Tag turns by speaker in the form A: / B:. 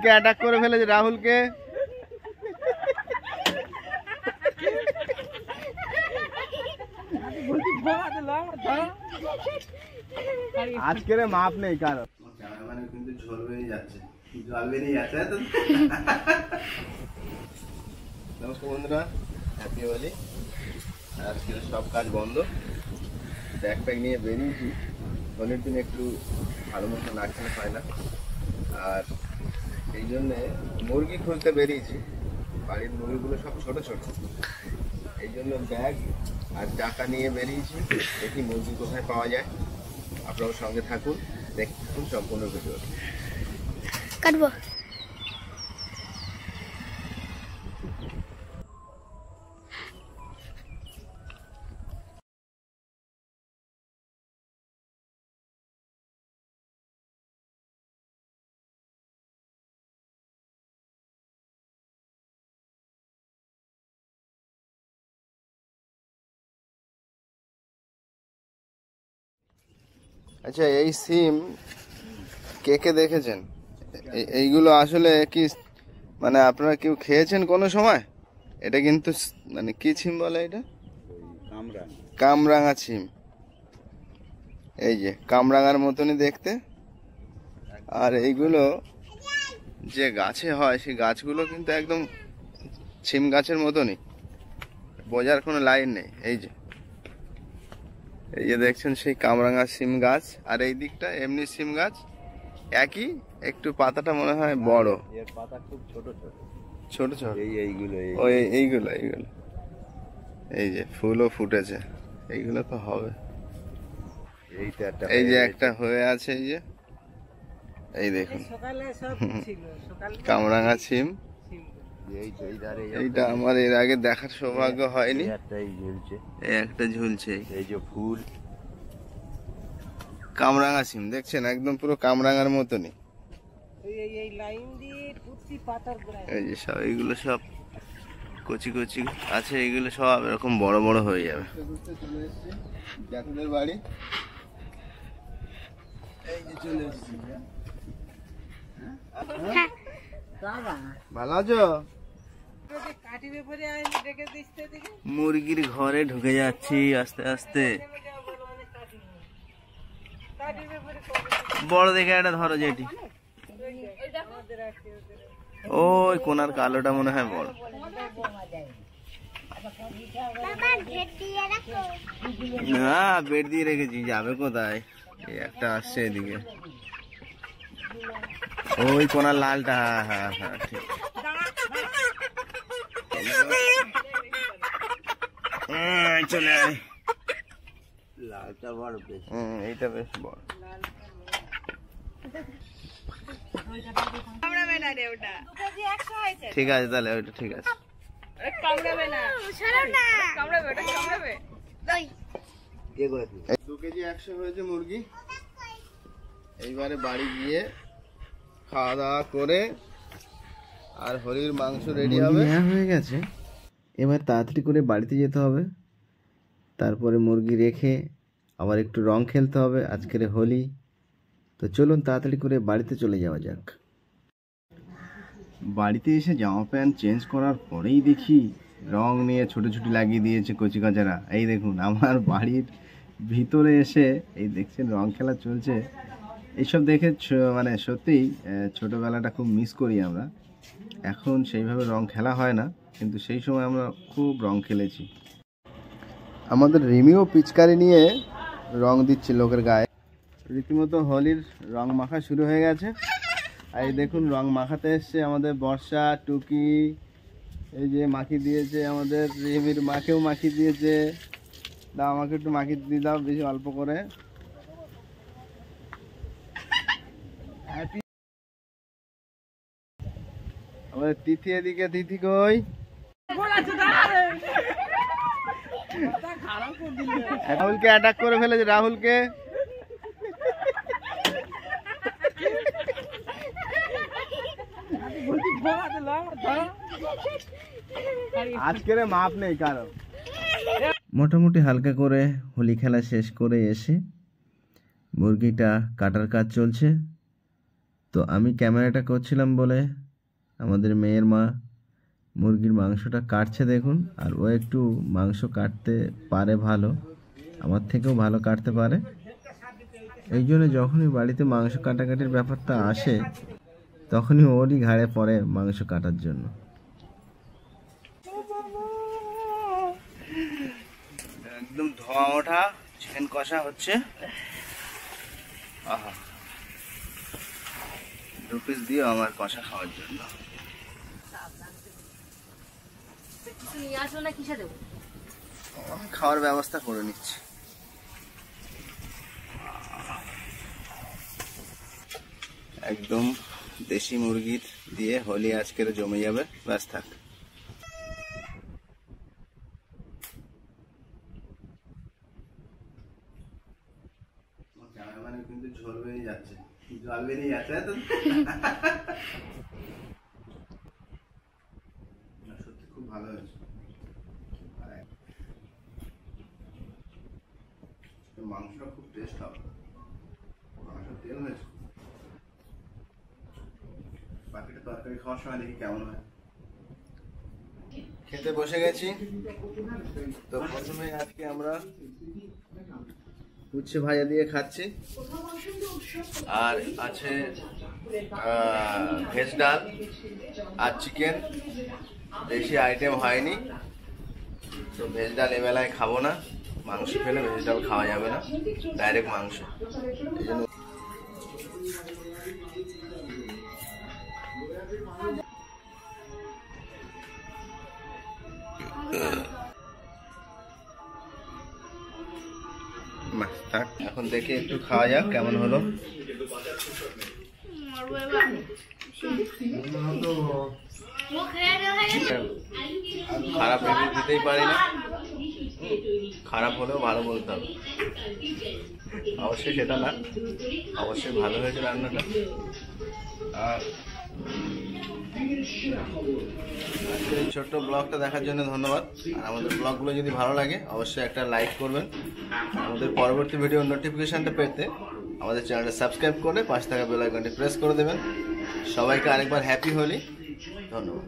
A: Attack করে ফেলেছে রাহুলকে। আজকের মাপ নেই কারো। ক্যামেরাম্যানের কিন্তু ঝোল বেরিয়ে যাচ্ছে, জল বেরিয়ে যাচ্ছে। নমস্কার বন্ধুরা, হ্যাপি হোলি। আজকে সব কাজ বন্ধ, ব্যাগ প্যাক নিয়ে বেরিয়েছি। হোলির দিন একটু ভালো মতো না খেলে পায় না, আর এই জন্যে মুরগি খুঁজতে বেরিয়েছি। বাড়ির মুরগিগুলো সব ছোট ছোট, এই জন্য ব্যাগ আর টাকা নিয়ে বেরিয়েছি। দেখি মুরগি কোথায় পাওয়া যায়। আপনার সঙ্গে থাকুন, দেখুন সম্পূর্ণ ভিডিও কাটবো। আচ্ছা, এই সিম কে কে দেখেছেন? এইগুলো আসলে কি মানে আপনারা কেউ খেয়েছেন কোনো সময়? এটা কিন্তু মানে কি সিম বলে এটা? কামরাঙা সিম। এই যে কামরাঙার মতনই দেখতে, আর এইগুলো যে গাছে হয় সেই গাছগুলো কিন্তু একদম সিম গাছের মতনই, বোঝার কোনো লাইন নেই। এই যে দেখছেন সেই কামরাঙা সিম গাছ, আর এই দিকটা এমনি সিম গাছ, একই, একটু পাতাটা মনে হয় বড়, এর পাতা খুব ছোট ছোট ছোট ছোট। এইগুলো এই যে ফুলও ফুটেছে, এইগুলো তো হবে। এই যে একটা হয়ে আছে, এই দেখুন কামরাঙা সিম। এইটা আমার এর আগে দেখার সৌভাগ্য হয়নি। এই একটা ঝুলছে, এই যে ফুল কামরাঙা সিম দেখছেন, একদম পুরো কামরাঙার মতনই। এই যে সব এইগুলো সব কচি কচি আছে, এইগুলো সব এরকম বড় বড় হয়ে যাবে। বাড়ি এই যে চলে এসেছি। ভালো আছো? মুরগির ঘরে ঢুকে যাচ্ছি আস্তে আস্তে। বড় দেখে একটা ধরো, যেটি ওই কোনার কালোটা মনে হয় বড়। না, বেড দিয়ে রেখেছি, যাবে কোথায়? এই একটা আসছে এদিকে, ওই কোনার লালটা। হ্যাঁ হ্যাঁ হ্যাঁ, ঠিক। চলে আয়, লালটা বড়, এইটা বেশ বড়। ঠিক আছে তাহলে, ওইটা ঠিক আছে। 2 কেজি 100 হয়েছে মুরগি। এইবারে বাড়ি গিয়ে খাওয়া দাওয়া করে, আর হোলির মাংস রেডি হবে। হয়ে গেছে, এবার তাড়াতাড়ি করে বাড়িতে যেতে হবে। তারপরে মুরগি রেখে আবার একটু রং খেলতে হবে, আজকের হোলি। তো চলুন তাড়াতাড়ি করে বাড়িতে চলে যাওয়া যাক। বাড়িতে এসে জামা প্যান্ট চেঞ্জ করার পরেই দেখি রং নিয়ে ছুটোছুটি লাগিয়ে দিয়েছে কচি কাচারা। এই দেখুন, আমার বাড়ির ভিতরে এসে এই দেখছেন রং খেলা চলছে। এইসব দেখে মানে সত্যিই ছোটোবেলাটা খুব মিস করি আমরা। এখন সেইভাবে রং খেলা হয় না, কিন্তু সেই সময় আমরা খুব রং খেলেছি। আমাদের রিমিও পিচকারি নিয়ে রং দিচ্ছে লোকের গায়ে। রীতিমতো হোলির রং মাখা শুরু হয়ে গেছে। আর এই দেখুন রং মাখাতে এসছে আমাদের বর্ষা, টুকি, এই যে মাখিয়ে দিয়েছে আমাদের রিমির মাকেও মাখিয়ে দিয়েছে। দাও আমাকে একটু মাখিয়ে দিয়ে দাও, বেশি অল্প করে। আমাদের তিথি এদিকে, তিথি কই? রাহুলকে অ্যাটাক করে ফেলেছে, রাহুলকে। আজকের মাপ নেই কারো। মোটামুটি হালকা করে হোলি খেলা শেষ করে এসে মুরগিটা কাটার কাজ চলছে। তো আমি ক্যামেরাটা করছিলাম বলে আমাদের মেয়ের মা মুরগির মাংসটা কাটছে দেখুন। আর ও একটু মাংস কাটতে পারে ভালো, আমার থেকেও ভালো কাটতে পারে। এই জন্য যখনই বাড়িতে মাংস কাটাকাটির ব্যাপারটা আসে তখনই ওরই ঘাড়ে পড়ে মাংস কাটার জন্য। একদম ধোঁয়া ওঠা চিকেন কষা হচ্ছে। আহা, 2 পিস দিও আমার কষা খাওয়ার জন্য। আমি খাওয়ার ব্যবস্থা করে নিচ্ছি। একদম দেশি মুরগি দিয়ে হোলি আজকের জমে যাবে, ব্যাস থাক। ক্যামেরাম্যান কিন্তু ঝোল বেরিয়ে যাচ্ছে, জল বেরিয়ে যাচ্ছে। সত্যি খুব ভালো হয়েছে। মাংসটা খুব টেস্ট হবে, মাংস তেল হয়েছে। বাকিটা তরকারি খাওয়ার সময় দেখি কেমন হয়। খেতে বসে গেছি। তো প্রথমে আজকে আমরা উচ্ছে ভাজা দিয়ে খাচ্ছি, আর আছে ভেজ ডাল আর চিকেন। বেশি আইটেম হয়নি, তো ভেজ ডাল এবেলায় খাবো না, মাংস খেলে ভেজ ডাল খাওয়া যাবে না, ডাইরেক্ট মাংস। এই জন্য এখন দেখি একটু খাওয়া যাক কেমন হলো। খারাপ রিভিউ দিতেই পারি না, খারাপ হলেও ভালো বলতে হবে। অবশ্যই সেটা না, অবশ্যই ভালো হয়েছে রান্নাটা। আর এই ছোট্ট ব্লগটা দেখার জন্য ধন্যবাদ। আর আমাদের ব্লগগুলো যদি ভালো লাগে অবশ্যই একটা লাইক করবেন। আমাদের পরবর্তী ভিডিওর নোটিফিকেশানটা পেতে আমাদের চ্যানেলটা সাবস্ক্রাইব করে পাশে থাকা বেল আইকনটি প্রেস করে দেবেন। সবাইকে আরেকবার হ্যাপি হোলি, ধন্যবাদ।